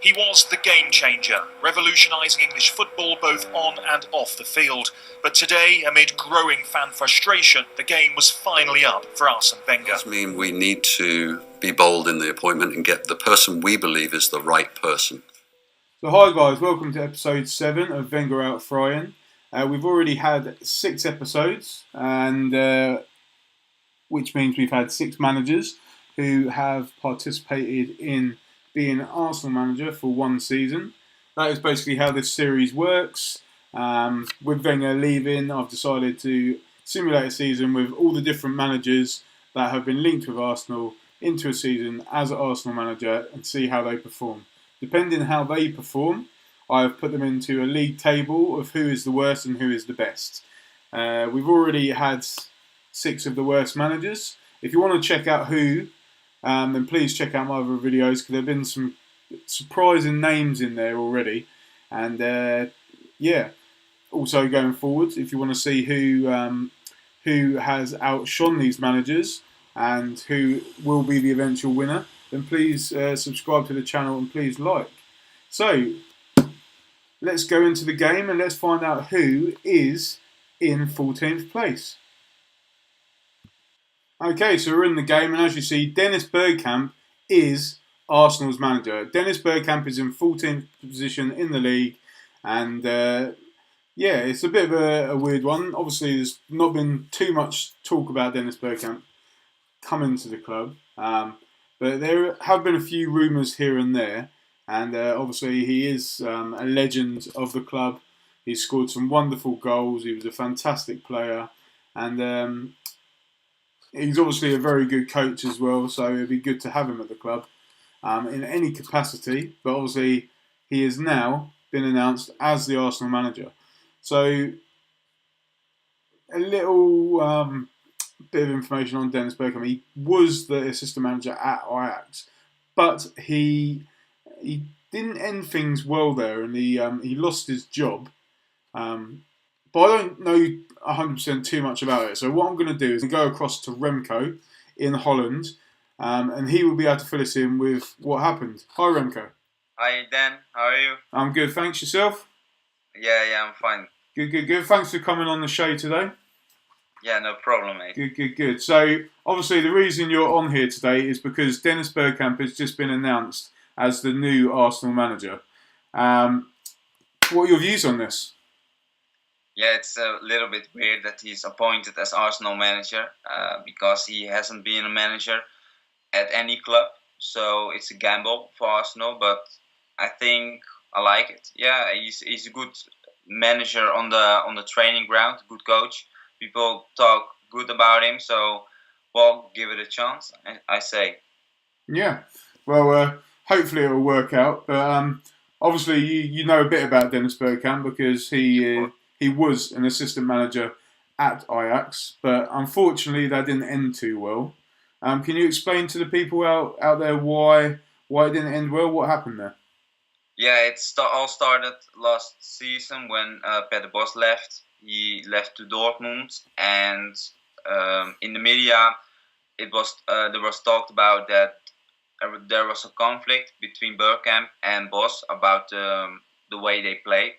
He was the game changer, revolutionising English football both on and off the field. But today, amid growing fan frustration, the game was finally up for Arsene Wenger. It does mean we need to be bold in the appointment and get the person we believe is the right person. So hi guys, welcome to episode 7 of Wenger Out Frying. We've already had 6 episodes, and which means we've had 6 managers who have participated in being an Arsenal manager for one season. That is basically how this series works. With Wenger leaving, I've decided to simulate a season with all the different managers that have been linked with Arsenal into a season as an Arsenal manager and see how they perform. Depending on how they perform, I have put them into a league table of who is the worst and who is the best. We've already had 6 of the worst managers. If you want to check out who, then please check out my other videos because there have been some surprising names in there already. And also going forwards, if you want to see who has outshone these managers and who will be the eventual winner, then please subscribe to the channel and please like. So let's go into the game and let's find out who is in 14th place. Okay, so we're in the game, and as you see, Bergkamp is Arsenal's manager. Bergkamp is in 14th position in the league, and it's a bit of a weird one. Obviously, there's not been too much talk about Bergkamp coming to the club, but there have been a few rumours here and there, and obviously he is a legend of the club. He's scored some wonderful goals. He was a fantastic player, and he's obviously a very good coach as well, so it'd be good to have him at the club in any capacity. But obviously, he has now been announced as the Arsenal manager. So, a little bit of information on Bergkamp. He was the assistant manager at Ajax, but he didn't end things well there, and he lost his job. But I don't know 100% too much about it. So what I'm going to do is go across to Remco in Holland, and he will be able to fill us in with what happened. Hi, Remco. Hi, Dan. How are you? I'm good. Thanks. Yourself? Yeah, I'm fine. Good. Thanks for coming on the show today. Yeah, no problem, mate. Good. So obviously the reason you're on here today is because Bergkamp has just been announced as the new Arsenal manager. What are your views on this? Yeah, it's a little bit weird that he's appointed as Arsenal manager because he hasn't been a manager at any club. So it's a gamble for Arsenal, but I think I like it. Yeah, he's a good manager on the training ground, good coach. People talk good about him, so well, give it a chance, I say. Yeah, well, hopefully it will work out. But obviously you know a bit about Bergkamp because he was an assistant manager at Ajax, but unfortunately that didn't end too well. Can you explain to the people out there why it didn't end well? What happened there? Yeah, all started last season when Peter Bos left. He left to Dortmund, and in the media, there was talked about that there was a conflict between Bergkamp and Bos about the way they played.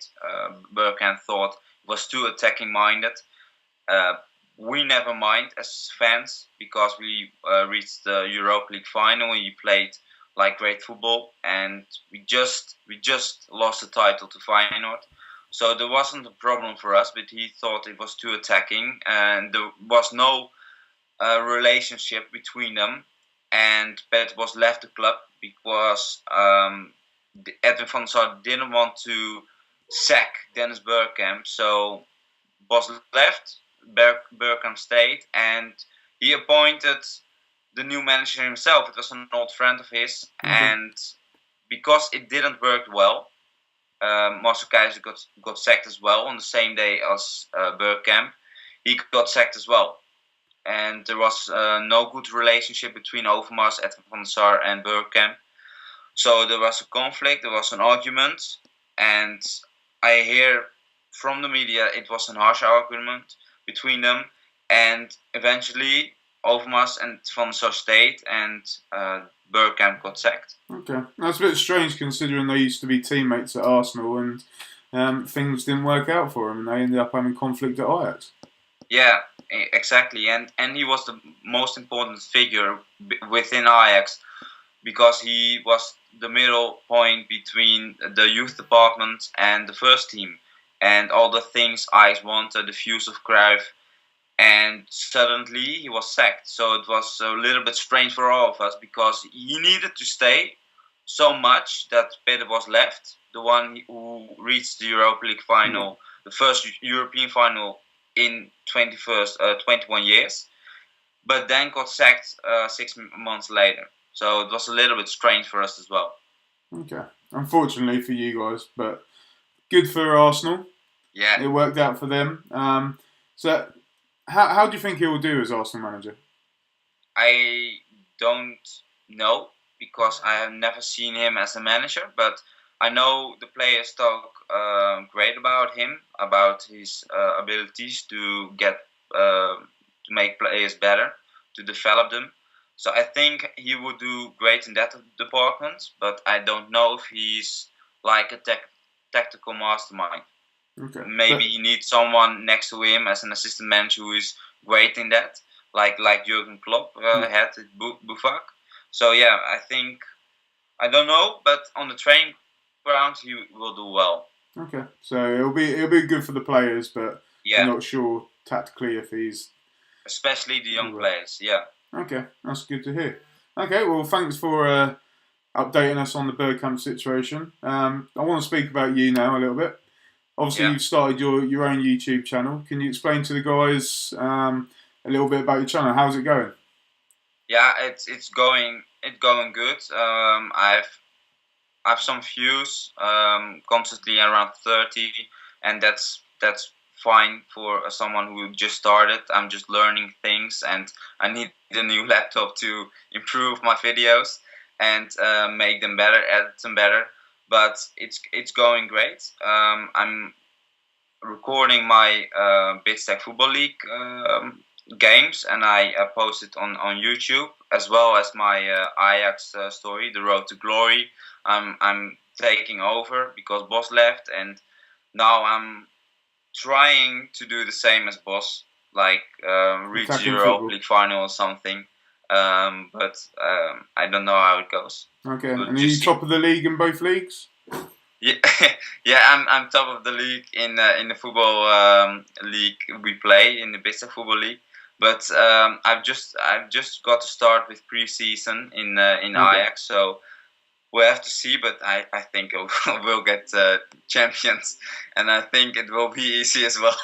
Bergkamp thought it was too attacking minded. We never mind as fans because we reached the Europa League final and he played like great football, and we just lost the title to Feyenoord. So there wasn't a problem for us, but he thought it was too attacking, and there was no relationship between them. And Pet was left the club because Edwin van der Sar didn't want to sack Bergkamp. So Bos left, Bergkamp stayed, and he appointed the new manager himself. It was an old friend of his, and because it didn't work well, Marcel Keizer got sacked as well on the same day as Bergkamp. He got sacked as well. And there was no good relationship between Overmars, Edwin van der Sar and Bergkamp. So there was a conflict, there was an argument, and I hear from the media it was a harsh argument between them, and eventually Overmars and van der Sar stayed, and Bergkamp got sacked. Okay, that's a bit strange considering they used to be teammates at Arsenal and things didn't work out for them and they ended up having conflict at Ajax. Yeah, exactly, and he was the most important figure within Ajax because he was the middle point between the youth department and the first team, and all the things Ajax wanted, the views of Cruyff, and suddenly he was sacked. So it was a little bit strange for all of us because he needed to stay so much that Peter was left, the one who reached the Europa League final, the first European final in 21 years, but then got sacked 6 months later. So it was a little bit strange for us as well. Okay, unfortunately for you guys, but good for Arsenal. Yeah, it worked out for them. So, how do you think he will do as Arsenal manager? I don't know because I have never seen him as a manager, but I know the players talk great about him, about his abilities to get to make players better, to develop them. So I think he would do great in that department, but I don't know if he's like a tactical mastermind. Okay. Maybe he needs someone next to him as an assistant manager who is great in that, like Jurgen Klopp had at Buffak. So yeah, I don't know, but on the training ground he will do well. Okay, so it'll be good for the players, but yeah, I'm not sure tactically if he's especially the young players. Yeah. Okay, that's good to hear. Okay, well, thanks for updating us on the Bergkamp situation. I want to speak about you now a little bit. Obviously, you've started your own YouTube channel. Can you explain to the guys a little bit about your channel? How's it going? Yeah, it's going good. I've some views, constantly around 30, and that's fine for someone who just started. I'm just learning things, and I need a new laptop to improve my videos and make them better, edit them better. But it's going great. I'm recording my Big Football League games, and I post it on YouTube, as well as my Ajax story, The Road to Glory. I'm taking over because Bos left, and now I'm trying to do the same as Bos, like reach the Europa League final or something. But I don't know how it goes. Okay, and are you top of the league in both leagues? Yeah, yeah, I'm top of the league in the football league we play in the Big Football League. But I've just got to start with pre-season in Ajax, so we'll have to see. But I think we'll get champions, and I think it will be easy as well.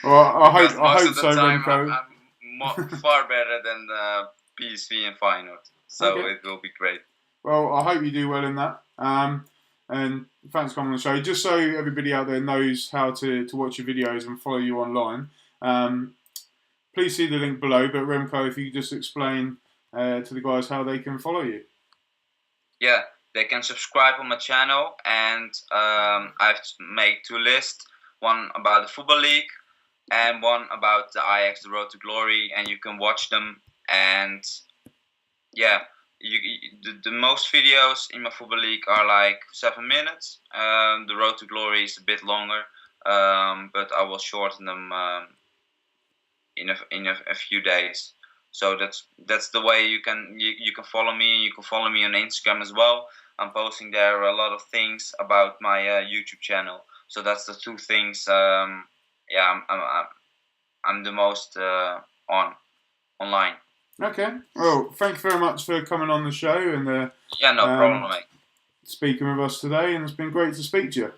Well, I hope so, Remco. I'm far better than PSV and Feyenoord, so it will be great. Well, I hope you do well in that. And thanks for coming on the show. Just so everybody out there knows how to watch your videos and follow you online, please see the link below. But Remco, if you could just explain to the guys how they can follow you. Yeah, they can subscribe on my channel, and I've made 2 lists. One about the Football League and one about the Ajax, The Road to Glory, and you can watch them. And yeah, the most videos in my Football League are like 7 minutes. The Road to Glory is a bit longer, but I will shorten them in a few days. So that's the way you can follow me. You can follow me on Instagram as well. I'm posting there a lot of things about my YouTube channel. So that's the 2 things. I'm the most online. Okay. Well, thank you very much for coming on the show and no problem, mate. Speaking with us today, and it's been great to speak to you.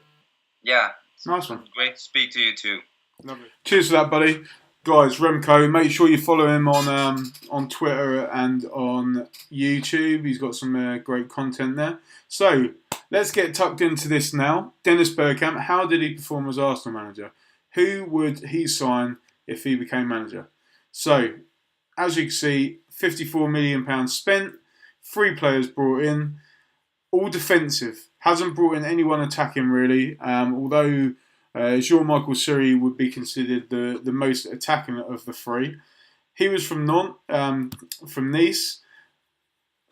Yeah, nice one. Great to speak to you too. Lovely. Cheers for that, buddy. Guys, Remco, make sure you follow him on Twitter and on YouTube. He's got some great content there. So let's get tucked into this now. Dennis Bergkamp, how did he perform as Arsenal manager? Who would he sign if he became manager? So, as you can see, £54 million spent, 3 players brought in, all defensive. Hasn't brought in anyone attacking really, although Jean-Michel Seri would be considered the most attacking of the 3. He was from Nantes, from Nice.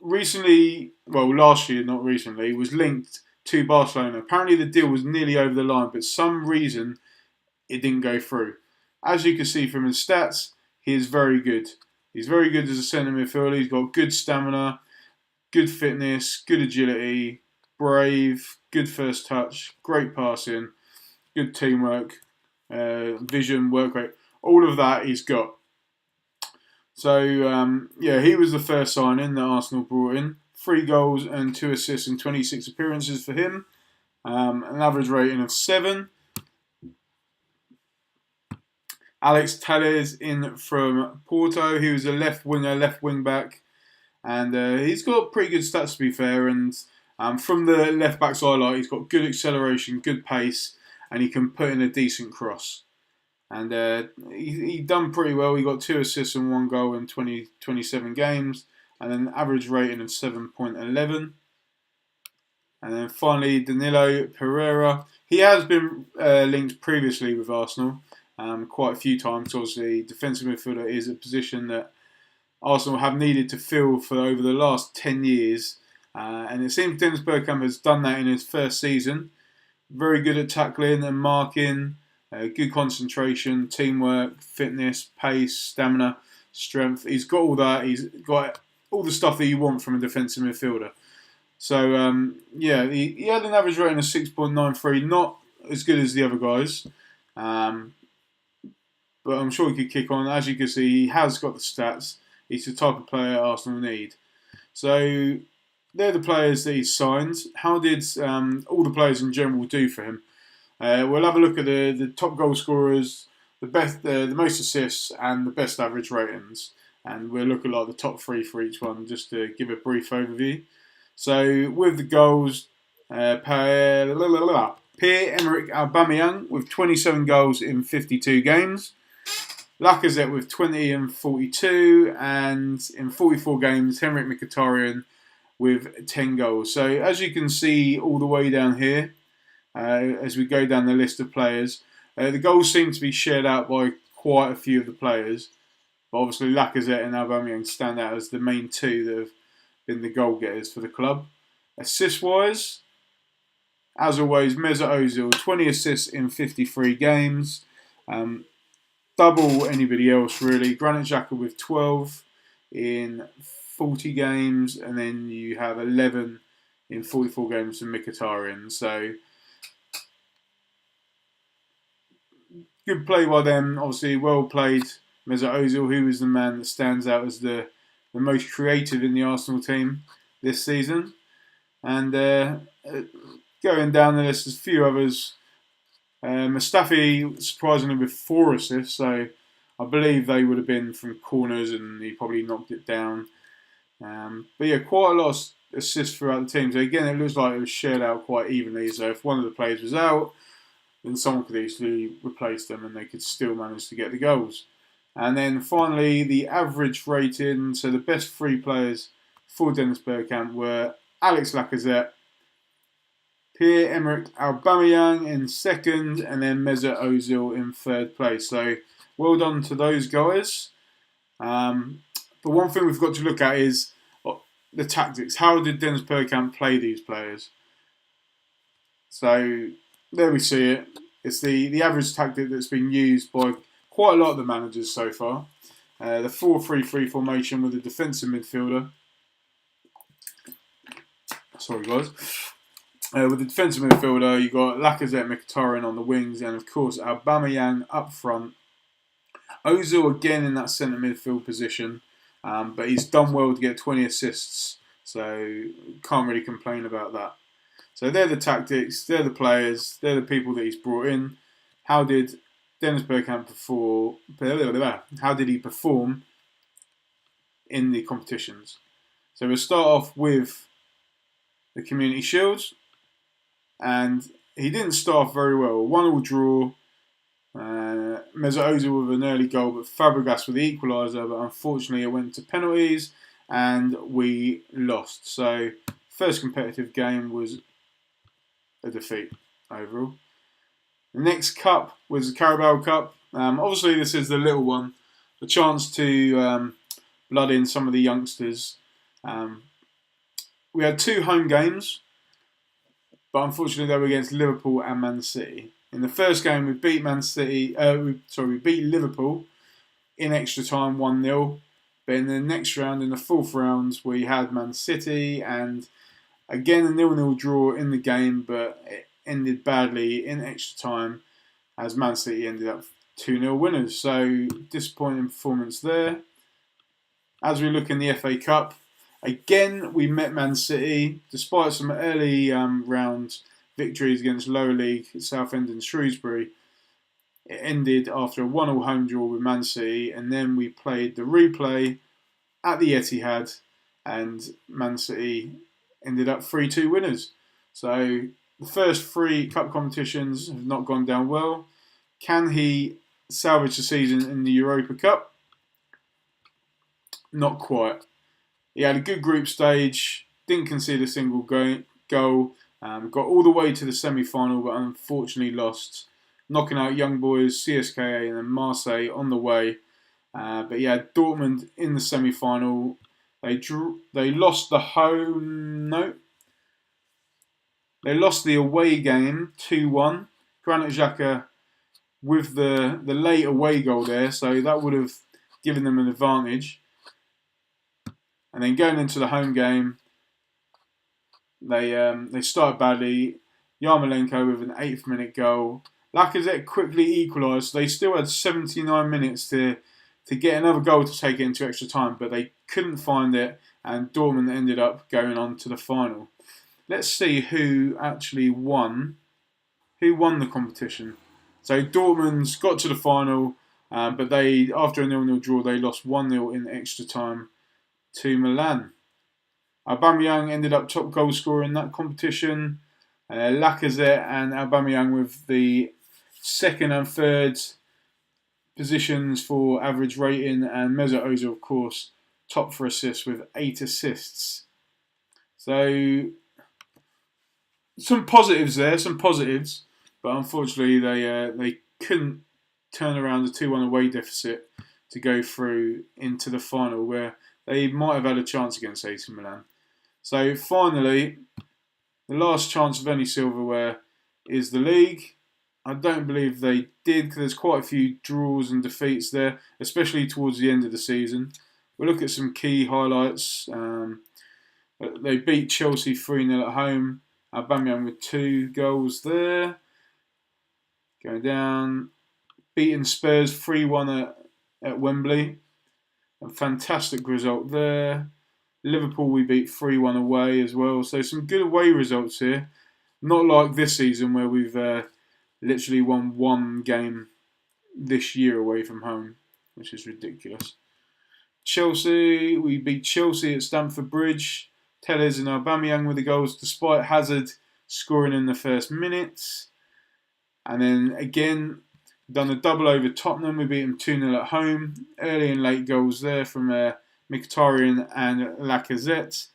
last year, not recently, was linked to Barcelona. Apparently the deal was nearly over the line, but some reason it didn't go through. As you can see from his stats, he is very good. He's very good as a centre midfielder. He's got good stamina, good fitness, good agility, brave, good first touch, great passing, good teamwork, vision, work rate. All of that he's got. So, he was the first signing that Arsenal brought in. 3 goals and 2 assists in 26 appearances for him. An average rating of 7. Alex Telles in from Porto. He was a left winger, left wing back. And he's got pretty good stats, to be fair. And from the left back's highlight, he's got good acceleration, good pace, and he can put in a decent cross. And he done pretty well. He got 2 assists and 1 goal in 27 games. And an average rating of 7.11. And then finally, Danilo Pereira. He has been linked previously with Arsenal quite a few times. Obviously, defensive midfielder is a position that Arsenal have needed to fill for over the last 10 years. And it seems Dennis Bergkamp has done that in his first season. Very good at tackling and marking. Good concentration, teamwork, fitness, pace, stamina, strength. He's got all that. He's got all the stuff that you want from a defensive midfielder. So, he had an average rating of 6.93. Not as good as the other guys. But I'm sure he could kick on. As you can see, he has got the stats. He's the type of player Arsenal need. So, they're the players that he's signed. How did all the players in general do for him? We'll have a look at the top goal scorers, the most assists, and the best average ratings. And we'll look at the top 3 for each one, just to give a brief overview. So with the goals, Pierre-Emerick Aubameyang with 27 goals in 52 games. Lacazette with 20 and 42, and in 44 games, Henrik Mkhitaryan with 10 goals. So as you can see all the way down here, as we go down the list of players, the goals seem to be shared out by quite a few of the players. But obviously Lacazette and Aubameyang stand out as the main 2 that have been the goal getters for the club. Assist-wise, as always, Mesut Ozil, 20 assists in 53 games. Double anybody else, really. Granit Xhaka with 12 in 40 games. And then you have 11 in 44 games from Mkhitaryan. So, good play by them. Obviously, well played, Mesut Ozil, who is the man that stands out as the most creative in the Arsenal team this season. And going down the list, there's a few others. Mustafi, surprisingly, with 4 assists. So I believe they would have been from corners and he probably knocked it down. But yeah, quite a lot of assists throughout the team. So again, it looks like it was shared out quite evenly. So if one of the players was out, then someone could easily replace them and they could still manage to get the goals. And then finally, the average rating. So the best 3 players for Dennis Bergkamp were Alex Lacazette, Pierre-Emerick Aubameyang in second, and then Mesut Ozil in third place. So well done to those guys. But one thing we've got to look at is the tactics. How did Dennis Bergkamp play these players? So there we see it. It's the average tactic that's been used by quite a lot of the managers so far. The 4-3-3 formation with a defensive midfielder. Sorry, guys. With the defensive midfielder, you've got Lacazette, Mkhitaryan on the wings, and of course Aubameyang up front. Ozil again in that centre midfield position, but he's done well to get 20 assists, so can't really complain about that. So they're the tactics, they're the players, they're the people that he's brought in. How did Dennis Bergkamp perform? How did he perform in the competitions? So we'll start off with the Community Shield, and he didn't start off very well. 1-1 draw. Mesut Ozil with an early goal, but Fabregas with the equaliser. But unfortunately, it went to penalties, and we lost. So first competitive game was a defeat overall. The next cup was the Carabao Cup. Obviously, this is the little one, the chance to blood in some of the youngsters. we had 2 home games, but unfortunately they were against Liverpool and Man City. In the first game, we beat we beat Liverpool in extra time 1-0. But in the next round, in the 4th round, we had Man City, and again a 0-0 draw in the game, but it ended badly in extra time as Man City ended up 2-0 winners. So disappointing performance there. As we look in the FA Cup, again we met Man City despite some early round victories against lower league Southend and Shrewsbury. It ended after a 1-1 home draw with Man City, and then we played the replay at the Etihad, and Man City ended up 3-2 winners. So the first 3 cup competitions have not gone down well. Can he salvage the season in the Europa Cup? Not quite. He had a good group stage, didn't concede a single goal, got all the way to the semi-final, but unfortunately lost, knocking out Young Boys, CSKA and then Marseille on the way. But yeah, Dortmund in the semi-final. They lost the home. No, they lost the away game 2-1. Granit Xhaka with the late away goal there, so that would have given them an advantage. And then going into the home game, they started badly. Yarmolenko with an 8th minute goal. Lacazette quickly equalised. They still had 79 minutes to get another goal to take it into extra time, but they couldn't find it, and Dortmund ended up going on to the final. Let's see who actually won. Who won the competition? So Dortmund's got to the final, but they, after a 0-0 draw, they lost 1-0 in extra time to Milan. Aubameyang ended up top goal scorer in that competition. Lacazette and Aubameyang with the 2nd and 3rd positions for average rating, and Mesut Ozil, of course, top for assists with 8 assists. So some positives there, but unfortunately they couldn't turn around the 2-1 away deficit to go through into the final, where they might have had a chance against AC Milan. So finally, the last chance of any silverware is the league. I don't believe they did, because there's quite a few draws and defeats there, especially towards the end of the season. We'll look at some key highlights. They beat Chelsea 3-0 at home. Aubameyang with 2 goals there. Going down. Beating Spurs 3-1 at Wembley. A fantastic result there. Liverpool we beat 3-1 away as well. So some good away results here. Not like this season where we've literally won 1 game this year away from home, which is ridiculous. Chelsea, we beat Chelsea at Stamford Bridge. Telles and Aubameyang with the goals, despite Hazard scoring in the first minutes. And then again, done a double over Tottenham. We beat them 2-0 at home. Early and late goals there from Mkhitaryan and Lacazette.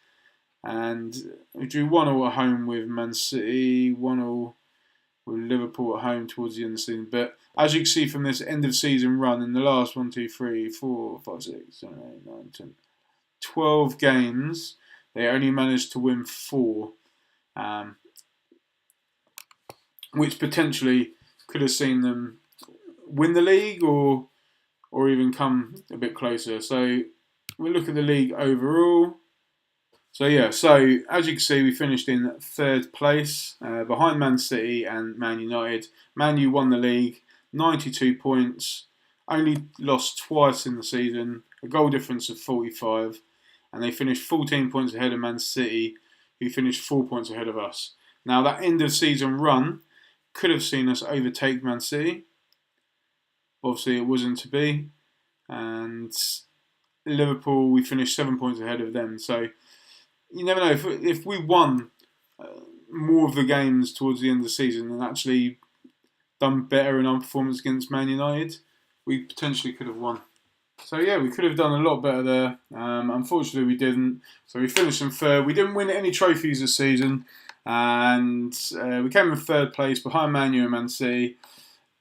And we drew 1-1 at home with Man City, 1-1 with Liverpool at home towards the end of the season. But as you can see from this end of season run, in the last 12 games, they only managed to win 4, which potentially could have seen them win the league or even come a bit closer. So we'll look at the league overall. So as you can see, we finished in 3rd place, behind Man City and Man United. Man U won the league, 92 points, only lost twice in the season, a goal difference of 45, and they finished 14 points ahead of Man City, who finished 4 points ahead of us. Now that end of season run could have seen us overtake Man City. Obviously it wasn't to be, and Liverpool, we finished 7 points ahead of them. So you never know, if we won more of the games towards the end of the season and actually done better in our performance against Man United, we potentially could have won. So we could have done a lot better there. Unfortunately we didn't. So we finished in 3rd. We didn't win any trophies this season, and we came in 3rd place behind Man U and Man City.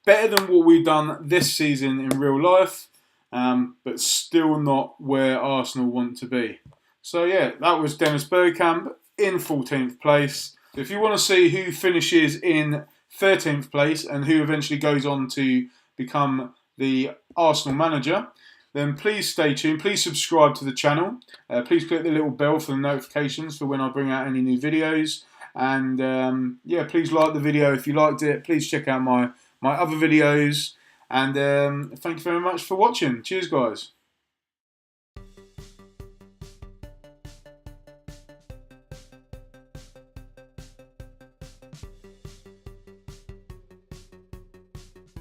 Better than what we've done this season in real life, but still not where Arsenal want to be. So that was Dennis Bergkamp in 14th place. If you want to see who finishes in 13th place and who eventually goes on to become the Arsenal manager, then please stay tuned. Please subscribe to the channel. Please click the little bell for the notifications for when I bring out any new videos. And please like the video if you liked it. Please check out my other videos. And thank you very much for watching. Cheers, guys.